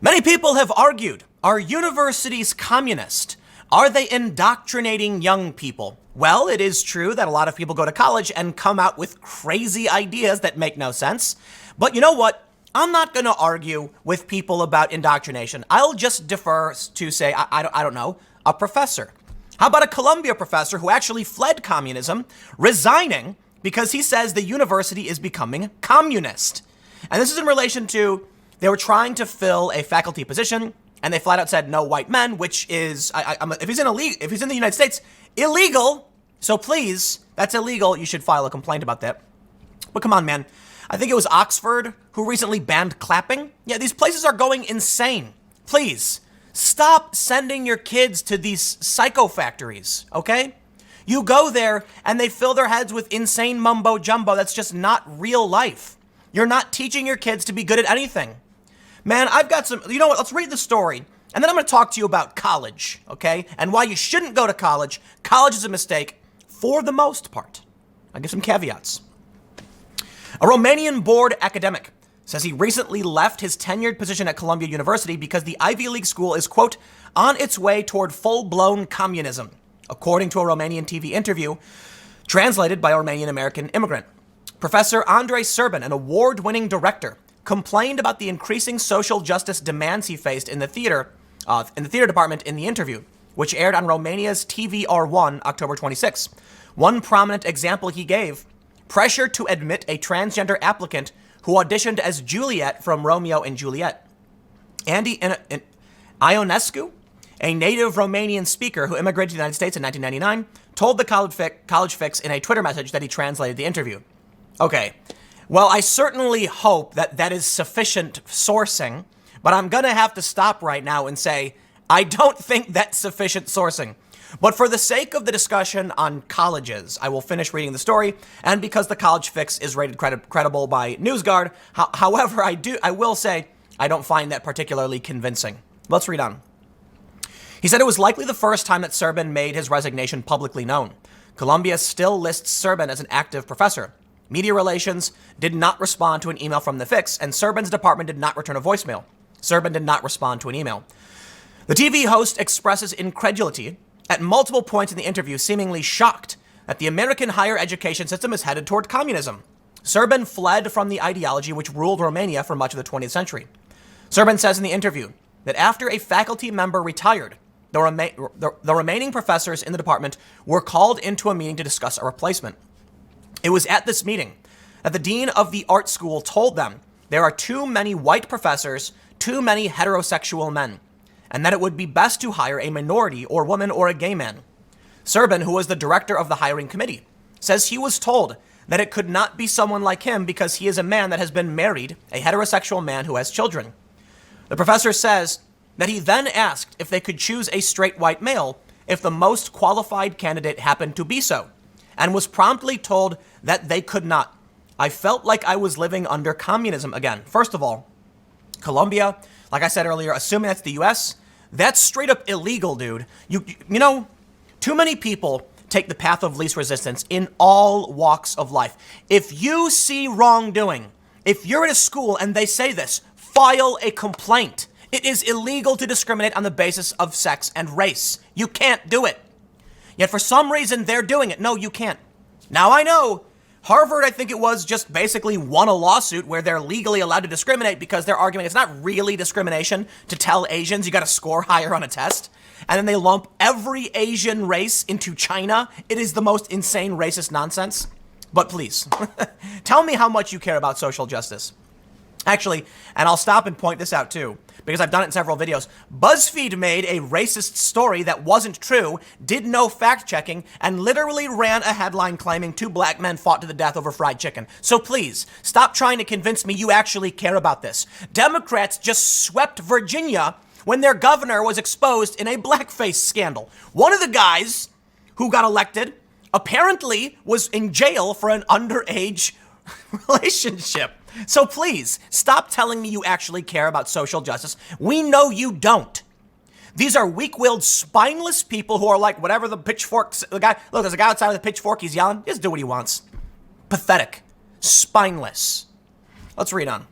Many people have argued, are universities communist? Are they indoctrinating young people? Well, it is true that a lot of people go to college and come out with crazy ideas that make no sense. But you know what? I'm not going to argue with people about indoctrination. I'll just defer to, say, I don't know, a professor. How about a Columbia professor who actually fled communism, resigning because he says the university is becoming communist? And this is in relation to they were trying to fill a faculty position, and they flat out said no white men, which is, if he's in the United States, illegal. So please, that's illegal. You should file a complaint about that. But come on, man. I think it was Oxford who recently banned clapping. Yeah, these places are going insane. Please, stop sending your kids to these psycho factories, okay? You go there, and they fill their heads with insane mumbo jumbo. That's just not real life. You're not teaching your kids to be good at anything. Man, I've got some, you know what, let's read the story, and then I'm going to talk to you about college, okay? And why you shouldn't go to college. College is a mistake for the most part. I'll give some caveats. A Romanian board academic says he recently left his tenured position at Columbia University because the Ivy League school is, quote, on its way toward full-blown communism, according to a Romanian TV interview translated by a Romanian-American immigrant. Professor Andrei Serban, an award-winning director, complained about the increasing social justice demands he faced in the theater department in the interview, which aired on Romania's TVR1 October 26. One prominent example he gave, pressure to admit a transgender applicant who auditioned as Juliet from Romeo and Juliet. Andy Ionescu, a native Romanian speaker who immigrated to the United States in 1999, told the College Fix in a Twitter message that he translated the interview. Okay. Well, I certainly hope that that is sufficient sourcing, but I'm going to have to stop right now and say, I don't think that's sufficient sourcing. But for the sake of the discussion on colleges, I will finish reading the story, and because the College Fix is rated credible by NewsGuard, however, I will say I don't find that particularly convincing. Let's read on. He said it was likely the first time that Serban made his resignation publicly known. Columbia still lists Serban as an active professor. Media relations did not respond to an email from the Fix, and Serban's department did not return a voicemail. Serban did not respond to an email. The TV host expresses incredulity at multiple points in the interview, seemingly shocked that the American higher education system is headed toward communism. Serban fled from the ideology which ruled Romania for much of the 20th century. Serban says in the interview that after a faculty member retired, the remaining professors in the department were called into a meeting to discuss a replacement. It was at this meeting that the dean of the art school told them there are too many white professors, too many heterosexual men, and that it would be best to hire a minority or woman or a gay man. Serban, who was the director of the hiring committee, says he was told that it could not be someone like him because he is a man that has been married, a heterosexual man who has children. The professor says that he then asked if they could choose a straight white male if the most qualified candidate happened to be so, and was promptly told that they could not. I felt like I was living under communism again. First of all, Columbia, like I said earlier, assuming that's the US, that's straight up illegal, dude. You know, too many people take the path of least resistance in all walks of life. If you see wrongdoing, if you're at a school and they say this, file a complaint. It is illegal to discriminate on the basis of sex and race. You can't do it. Yet for some reason, they're doing it. No, you can't. Now, I know Harvard, I think it was, just basically won a lawsuit where they're legally allowed to discriminate because they're arguing it's not really discrimination to tell Asians you got to score higher on a test. And then they lump every Asian race into China. It is the most insane racist nonsense. But please, tell me how much you care about social justice. Actually, and I'll stop and point this out too, because I've done it in several videos. BuzzFeed made a racist story that wasn't true, did no fact checking, and literally ran a headline claiming 2 black men fought to the death over fried chicken. So please, stop trying to convince me you actually care about this. Democrats just swept Virginia when their governor was exposed in a blackface scandal. One of the guys who got elected apparently was in jail for an underage relationship. So please, stop telling me you actually care about social justice. We know you don't. These are weak-willed, spineless people who are like, whatever the pitchforks, look, there's a guy outside with a pitchfork, he's yelling, just do what he wants. Pathetic. Spineless. Let's read on.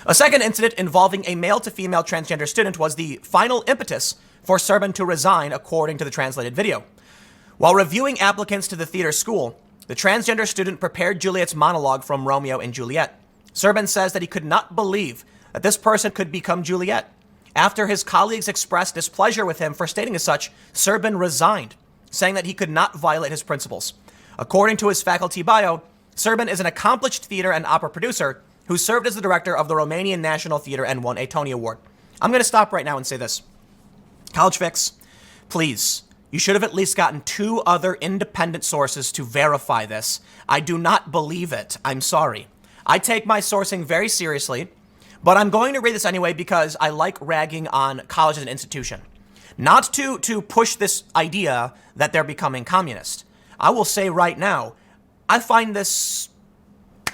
A second incident involving a male-to-female transgender student was the final impetus for Serban to resign, according to the translated video. While reviewing applicants to the theater school, the transgender student prepared Juliet's monologue from Romeo and Juliet. Serban says that he could not believe that this person could become Juliet. After his colleagues expressed displeasure with him for stating as such, Serban resigned, saying that he could not violate his principles. According to his faculty bio, Serban is an accomplished theater and opera producer who served as the director of the Romanian National Theater and won a Tony Award. I'm going to stop right now and say this. College Fix, please, you should have at least gotten 2 other independent sources to verify this. I do not believe it. I'm sorry. I take my sourcing very seriously, but I'm going to read this anyway because I like ragging on college as an institution. Not to push this idea that they're becoming communist. I will say right now, I find this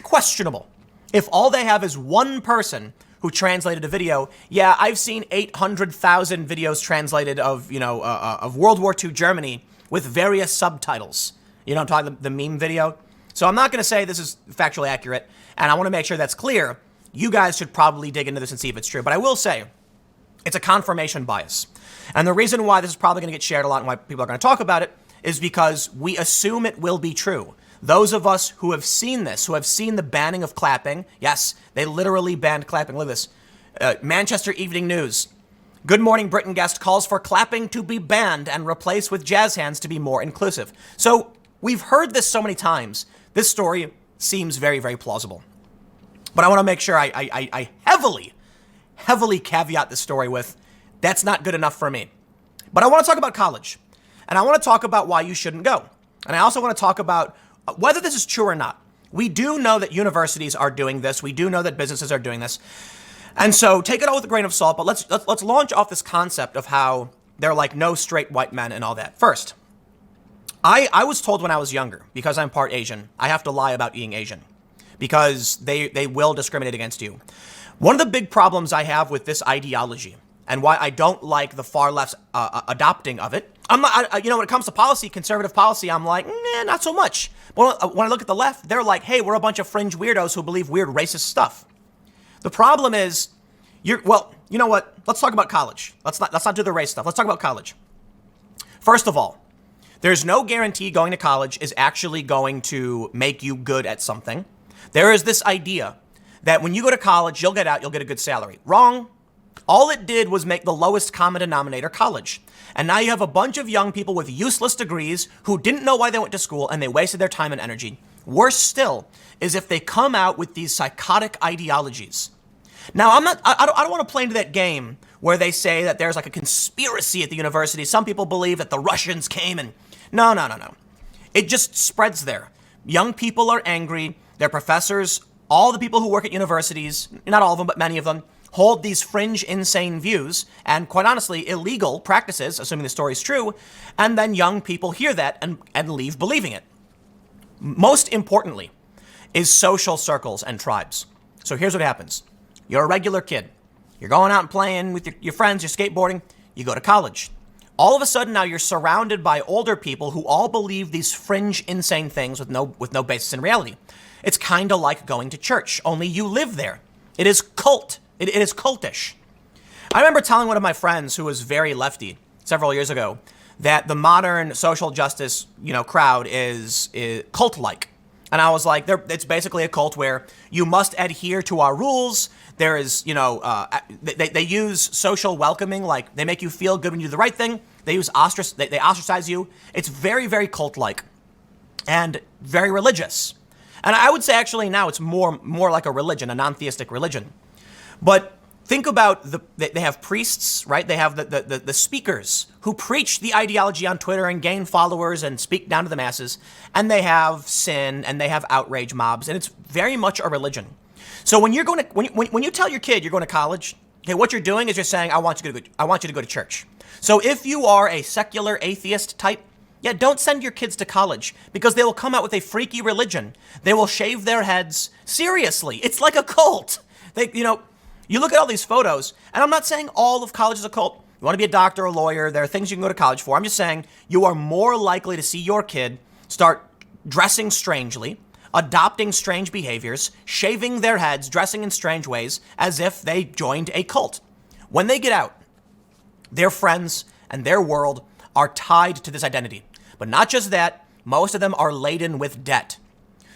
questionable. If all they have is one person who translated a video, yeah, I've seen 800,000 videos translated of, of World War II Germany with various subtitles. You know what I'm talking, the meme video? So I'm not going to say this is factually accurate, and I want to make sure that's clear. You guys should probably dig into this and see if it's true. But I will say, it's a confirmation bias. And the reason why this is probably going to get shared a lot and why people are going to talk about it is because we assume it will be true. Those of us who have seen this, who have seen the banning of clapping, yes, they literally banned clapping. Look at this. Manchester Evening News. Good Morning Britain guest calls for clapping to be banned and replaced with jazz hands to be more inclusive. So we've heard this so many times. This story seems very, very plausible. But I want to make sure I heavily caveat this story with, that's not good enough for me. But I want to talk about college. And I want to talk about why you shouldn't go. And I also want to talk about whether this is true or not. We do know that universities are doing this. We do know that businesses are doing this. And so take it all with a grain of salt, but let's launch off this concept of how they're like no straight white men and all that. First, I was told when I was younger, because I'm part Asian, I have to lie about being Asian because they will discriminate against you. One of the big problems I have with this ideology and why I don't like the far left's adopting of it, I'm not, when it comes to policy, conservative policy, I'm like, not so much. But when I look at the left, they're like, hey, we're a bunch of fringe weirdos who believe weird racist stuff. The problem is, you know what? Let's talk about college. Let's not do the race stuff. Let's talk about college. First of all, there's no guarantee going to college is actually going to make you good at something. There is this idea that when you go to college, you'll get out, you'll get a good salary. Wrong. All it did was make the lowest common denominator college. And now you have a bunch of young people with useless degrees who didn't know why they went to school and they wasted their time and energy. Worse still is if they come out with these psychotic ideologies. Now, I don't want to play into that game where they say that there's like a conspiracy at the university. Some people believe that the Russians came and no. It just spreads there. Young people are angry. Their professors, all the people who work at universities, not all of them, but many of them, hold these fringe, insane views and, quite honestly, illegal practices, assuming the story is true, and then young people hear that and leave believing it. Most importantly is social circles and tribes. So here's what happens. You're a regular kid. You're going out and playing with your friends, you're skateboarding, you go to college. All of a sudden now you're surrounded by older people who all believe these fringe, insane things with no basis in reality. It's kind of like going to church, only you live there. It is cult. It is cultish. I remember telling one of my friends who was very lefty several years ago that the modern social justice, crowd is cult-like. And I was like, it's basically a cult where you must adhere to our rules. There is, they use social welcoming, like they make you feel good when you do the right thing. They ostracize you. It's very, very cult-like and very religious. And I would say actually now it's more like a religion, a non-theistic religion. But think about they have priests, right? They have the speakers who preach the ideology on Twitter and gain followers and speak down to the masses. And they have sin and they have outrage mobs. And it's very much a religion. So when you're going to, when you tell your kid you're going to college, okay, what you're doing is you're saying, I want you to go to church. So if you are a secular atheist type, yeah, don't send your kids to college because they will come out with a freaky religion. They will shave their heads. Seriously, it's like a cult. You look at all these photos, and I'm not saying all of college is a cult. You want to be a doctor or a lawyer, there are things you can go to college for. I'm just saying you are more likely to see your kid start dressing strangely, adopting strange behaviors, shaving their heads, dressing in strange ways, as if they joined a cult. When they get out, their friends and their world are tied to this identity. But not just that, most of them are laden with debt.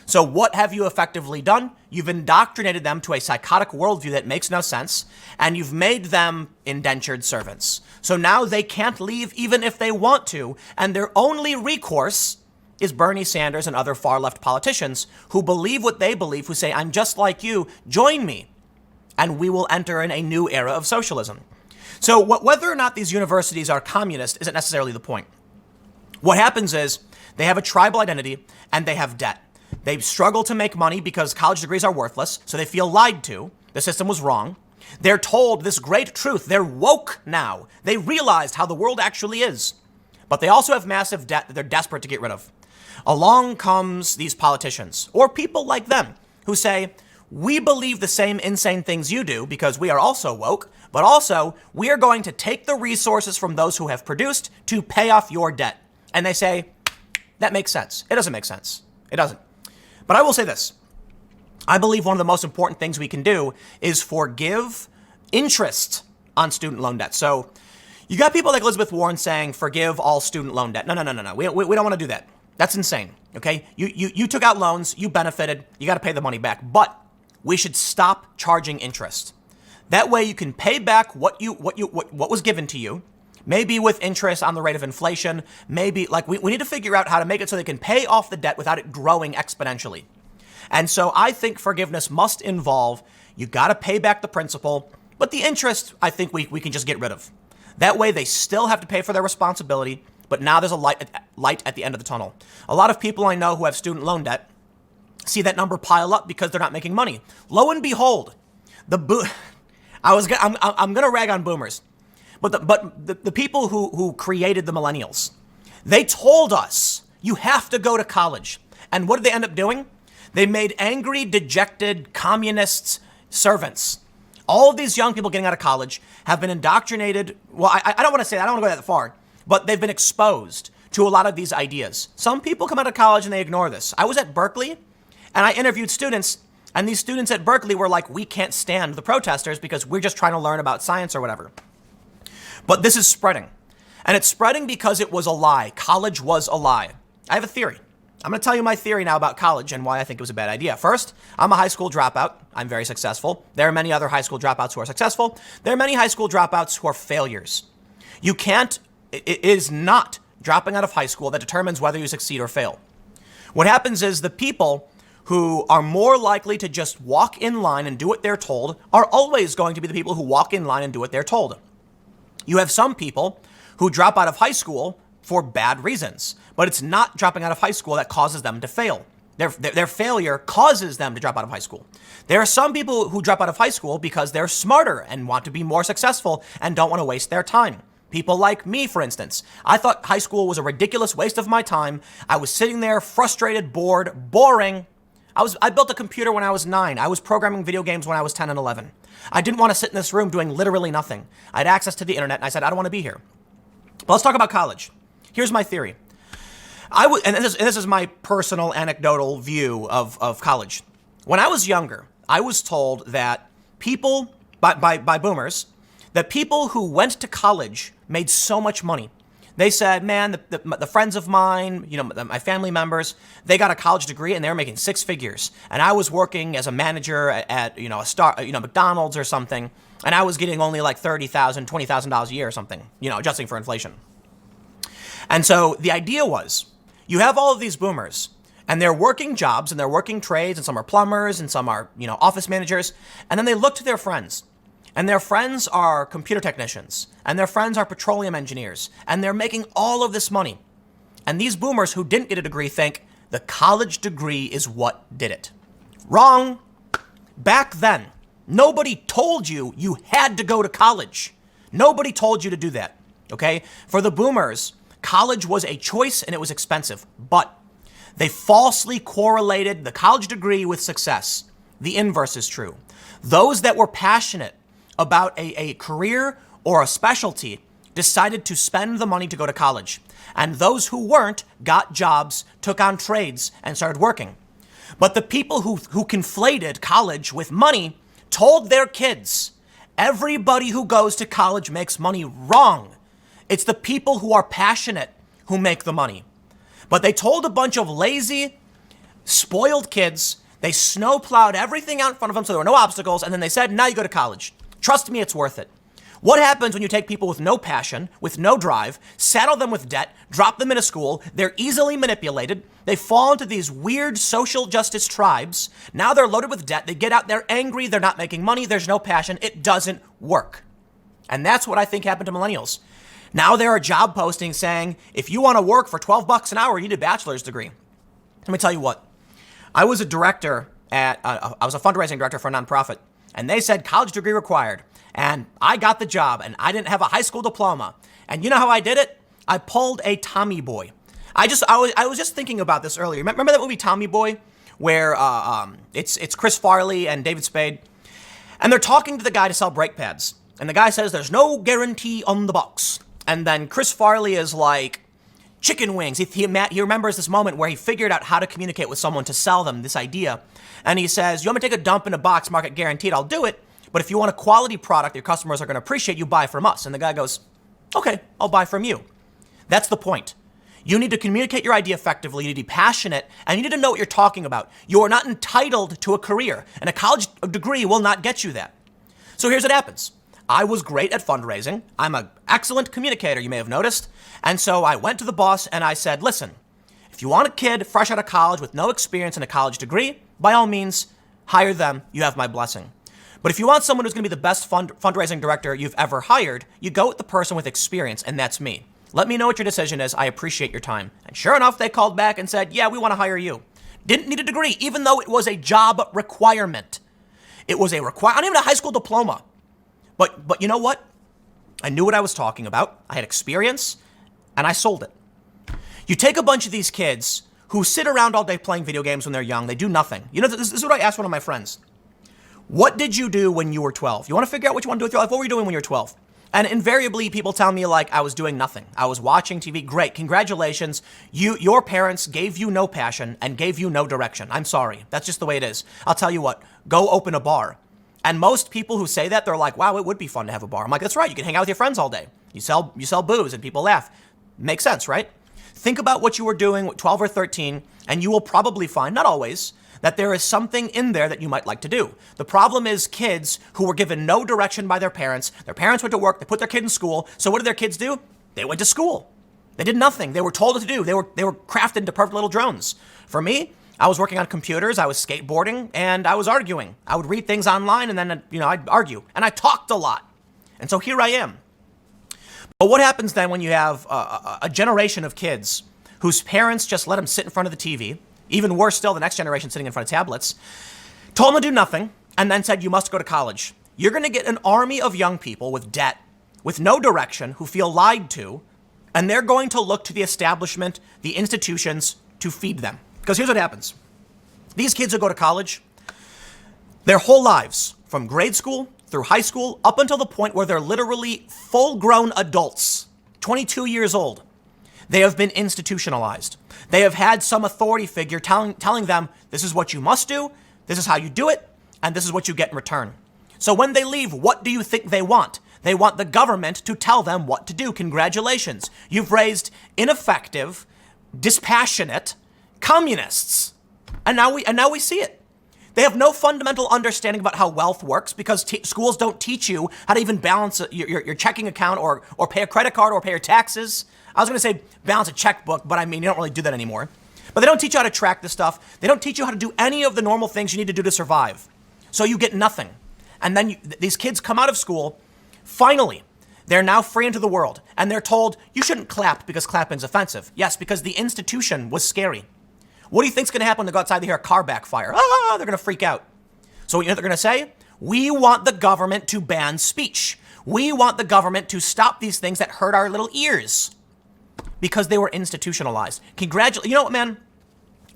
So what have you effectively done? You've indoctrinated them to a psychotic worldview that makes no sense, and you've made them indentured servants. So now they can't leave even if they want to, and their only recourse is Bernie Sanders and other far-left politicians who believe what they believe, who say, I'm just like you, join me, and we will enter in a new era of socialism. So whether or not these universities are communist isn't necessarily the point. What happens is they have a tribal identity and they have debt. They struggle to make money because college degrees are worthless, so they feel lied to. The system was wrong. They're told this great truth. They're woke now. They realized how the world actually is. But they also have massive debt that they're desperate to get rid of. Along comes these politicians, or people like them, who say, we believe the same insane things you do because we are also woke, but also we are going to take the resources from those who have produced to pay off your debt. And they say, that makes sense. It doesn't make sense. It doesn't. But I will say this. I believe one of the most important things we can do is forgive interest on student loan debt. So you got people like Elizabeth Warren saying, forgive all student loan debt. No. We don't want to do that. That's insane. Okay. You took out loans. You benefited. You got to pay the money back. But we should stop charging interest. That way you can pay back what was given to you. Maybe with interest on the rate of inflation. Maybe we need to figure out how to make it so they can pay off the debt without it growing exponentially. And so I think forgiveness must involve, you got to pay back the principal, but the interest, I think we can just get rid of. That way they still have to pay for their responsibility, but now there's a light at the end of the tunnel. A lot of people I know who have student loan debt see that number pile up because they're not making money. Lo and behold, I'm going to rag on boomers. But the people who created the millennials, they told us you have to go to college. And what did they end up doing? They made angry, dejected communists servants. All of these young people getting out of college have been indoctrinated. Well, I don't want to say that. I don't want to go that far. But they've been exposed to a lot of these ideas. Some people come out of college and they ignore this. I was at Berkeley and I interviewed students. And these students at Berkeley were like, we can't stand the protesters because we're just trying to learn about science or whatever. But this is spreading. And it's spreading because it was a lie. College was a lie. I have a theory. I'm going to tell you my theory now about college and why I think it was a bad idea. First, I'm a high school dropout. I'm very successful. There are many other high school dropouts who are successful. There are many high school dropouts who are failures. It is not dropping out of high school that determines whether you succeed or fail. What happens is the people who are more likely to just walk in line and do what they're told are always going to be the people who walk in line and do what they're told. You have some people who drop out of high school for bad reasons, but it's not dropping out of high school that causes them to fail. Their failure causes them to drop out of high school. There are some people who drop out of high school because they're smarter and want to be more successful and don't want to waste their time. People like me, for instance. I thought high school was a ridiculous waste of my time. I was sitting there frustrated, bored, boring. I built a computer when I was 9. I was programming video games when I was 10 and 11. I didn't want to sit in this room doing literally nothing. I had access to the internet and I said, I don't want to be here. But let's talk about college. Here's my theory. This is my personal anecdotal view of college. When I was younger, I was told that people, by boomers, that people who went to college made so much money. They said, man, the friends of mine, my family members, they got a college degree and they were making 6 figures. And I was working as a manager at McDonald's or something. And I was getting only like $30,000, $20,000 a year or something, adjusting for inflation. And so the idea was you have all of these boomers and they're working jobs and they're working trades and some are plumbers and some are, office managers. And then they look to their friends. And their friends are computer technicians, and their friends are petroleum engineers, and they're making all of this money. And these boomers who didn't get a degree think the college degree is what did it. Wrong. Back then, nobody told you had to go to college. Nobody told you to do that, okay? For the boomers, college was a choice and it was expensive, but they falsely correlated the college degree with success. The inverse is true. Those that were passionate about a career or a specialty decided to spend the money to go to college. And those who weren't got jobs, took on trades, and started working. But the people who conflated college with money told their kids, everybody who goes to college makes money. Wrong. It's the people who are passionate who make the money. But they told a bunch of lazy, spoiled kids, they snowplowed everything out in front of them so there were no obstacles, and then they said, now you go to college. Trust me, it's worth it. What happens when you take people with no passion, with no drive, saddle them with debt, drop them in a school, they're easily manipulated, they fall into these weird social justice tribes, now they're loaded with debt, they get out, they're angry, they're not making money, there's no passion, it doesn't work. And that's what I think happened to millennials. Now there are job postings saying, if you want to work for $12 an hour, you need a bachelor's degree. Let me tell you what, I was a director I was a fundraising director for a nonprofit, and they said college degree required. And I got the job, and I didn't have a high school diploma. And you know how I did it? I pulled a Tommy Boy. I was just thinking about this earlier. Remember that movie Tommy Boy, where it's Chris Farley and David Spade, and they're talking to the guy to sell brake pads, and the guy says there's no guarantee on the box. And then Chris Farley is like, chicken wings. He remembers this moment where he figured out how to communicate with someone to sell them this idea, and he says, you want me to take a dump in a box, market guaranteed, I'll do it. But if you want a quality product your customers are going to appreciate, you buy from us. And the guy goes, okay, I'll buy from you. That's the point. You need to communicate your idea effectively. You need to be passionate, and you need to know what you're talking about. You are not entitled to a career, and a college degree will not get you that. So here's what happens. I was great at fundraising. I'm an excellent communicator, you may have noticed. And so I went to the boss and I said, listen, if you want a kid fresh out of college with no experience in a college degree, by all means, hire them. You have my blessing. But if you want someone who's going to be the best fundraising director you've ever hired, you go with the person with experience, and that's me. Let me know what your decision is. I appreciate your time. And sure enough, they called back and said, yeah, we want to hire you. Didn't need a degree, even though it was a job requirement. It was a requirement. I don't even have a high school diploma. But you know what? I knew what I was talking about. I had experience, and I sold it. You take a bunch of these kids who sit around all day playing video games when they're young. They do nothing. You know, this is what I asked one of my friends. What did you do when you were 12? You want to figure out what you want to do with your life? What were you doing when you were 12? And invariably, people tell me, like, I was doing nothing. I was watching TV. Great. Congratulations. Your parents gave you no passion and gave you no direction. I'm sorry. That's just the way it is. I'll tell you what. Go open a bar. And most people who say that, they're like, wow, it would be fun to have a bar. I'm like, that's right. You can hang out with your friends all day. You sell booze and people laugh. Makes sense, right? Think about what you were doing at 12 or 13, and you will probably find, not always, that there is something in there that you might like to do. The problem is kids who were given no direction by their parents. Their parents went to work. They put their kid in school. So what did their kids do? They went to school. They did nothing. They were told what to do. They were crafted into perfect little drones. For me, I was working on computers. I was skateboarding, and I was arguing. I would read things online, and then I'd argue. And I talked a lot. And so here I am. But what happens then when you have a generation of kids whose parents just let them sit in front of the TV? Even worse still, the next generation sitting in front of tablets, told them to do nothing, and then said, you must go to college. You're going to get an army of young people with debt, with no direction, who feel lied to, and they're going to look to the establishment, the institutions, to feed them. Because here's what happens. These kids who go to college, their whole lives, from grade school through high school, up until the point where they're literally full-grown adults, 22 years old, they have been institutionalized. They have had some authority figure telling them, this is what you must do, this is how you do it, and this is what you get in return. So when they leave, what do you think they want? They want the government to tell them what to do. Congratulations. You've raised ineffective, dispassionate communists. And now we see it. They have no fundamental understanding about how wealth works because schools don't teach you how to even balance your checking account or pay a credit card or pay your taxes. I was going to say balance a checkbook, but I mean, you don't really do that anymore. But they don't teach you how to track this stuff. They don't teach you how to do any of the normal things you need to do to survive. So you get nothing. And then these kids come out of school. Finally, they're now free into the world. And they're told, you shouldn't clap because clapping's offensive. Yes, because the institution was scary. What do you think's going to happen when they go outside, they hear a car backfire? They're going to freak out. So you know what they're going to say? We want the government to ban speech. We want the government to stop these things that hurt our little ears. Because they were institutionalized. You know what, man?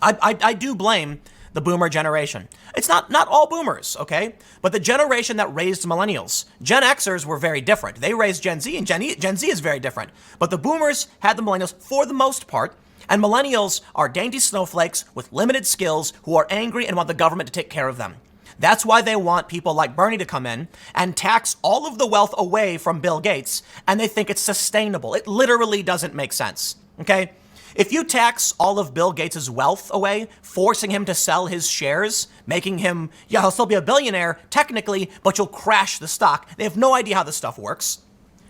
I do blame the boomer generation. It's not all boomers, okay? But the generation that raised millennials. Gen Xers were very different. They raised Gen Z, and Gen Z is very different. But the boomers had the millennials for the most part. And millennials are dainty snowflakes with limited skills who are angry and want the government to take care of them. That's why they want people like Bernie to come in and tax all of the wealth away from Bill Gates, and they think it's sustainable. It literally doesn't make sense, okay? If you tax all of Bill Gates' wealth away, forcing him to sell his shares, making him, yeah, he'll still be a billionaire, technically, but you'll crash the stock. They have no idea how this stuff works.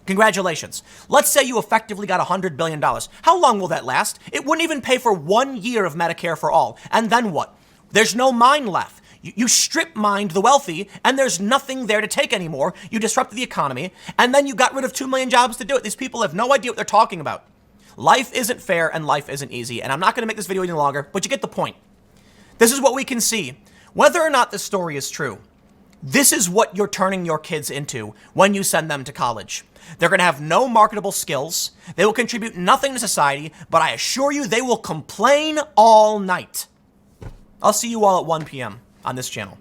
Congratulations. Let's say you effectively got $100 billion. How long will that last? It wouldn't even pay for 1 year of Medicare for all. And then what? There's no mine left. You strip mined the wealthy, and there's nothing there to take anymore. You disrupted the economy, and then you got rid of 2 million jobs to do it. These people have no idea what they're talking about. Life isn't fair, and life isn't easy. And I'm not going to make this video any longer, but you get the point. This is what we can see. Whether or not this story is true, this is what you're turning your kids into when you send them to college. They're going to have no marketable skills. They will contribute nothing to society, but I assure you they will complain all night. I'll see you all at 1 p.m. on this channel.